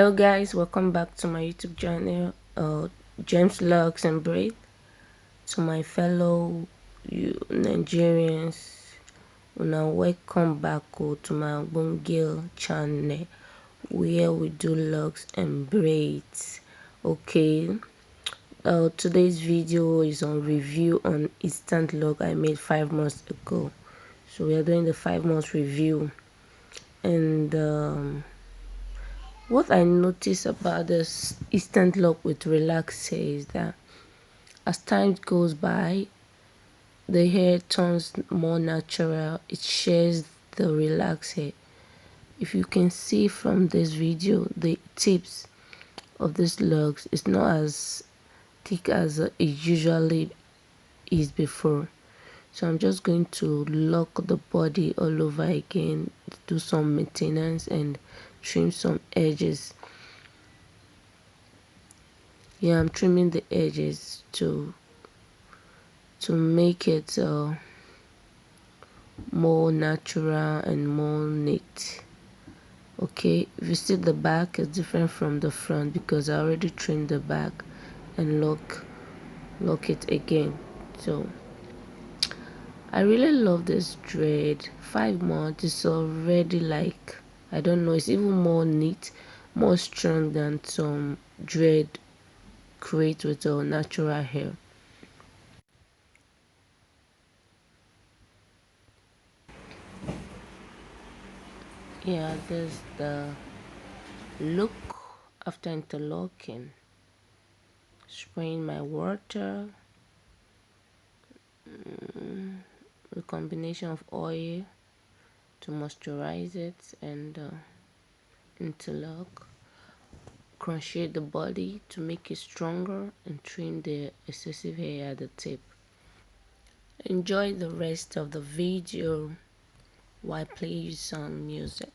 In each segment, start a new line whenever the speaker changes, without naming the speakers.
Hello guys, welcome back to my YouTube channel, James Locks and Braid. To my fellow Nigerians, now welcome back to my Bungil channel where we do locks and braids. Okay, today's video is on review on instant lock I made 5 months ago. So we are doing the 5 months review, and what I notice about this instant lock with relax hair is that as time goes by, the hair turns more natural. It shares the relaxed hair. If you can see from this video, the tips of this locks is not as thick as it usually is before. So I'm just going to lock the body all over again, do some maintenance and trim some edges. Yeah, I'm trimming the edges to make it more natural and more neat. Okay, if you see the back is different from the front because I already trimmed the back and lock it again. So I really love this dread. 5 months is already, like, I don't know, it's even more neat, more strong than some dread create with a natural hair. Yeah, there's the look after interlocking. Spraying my water, a combination of oil to moisturize it and interlock. Crochet the body to make it stronger and trim the excessive hair at the tip. Enjoy the rest of the video while I play you some music.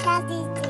podcast is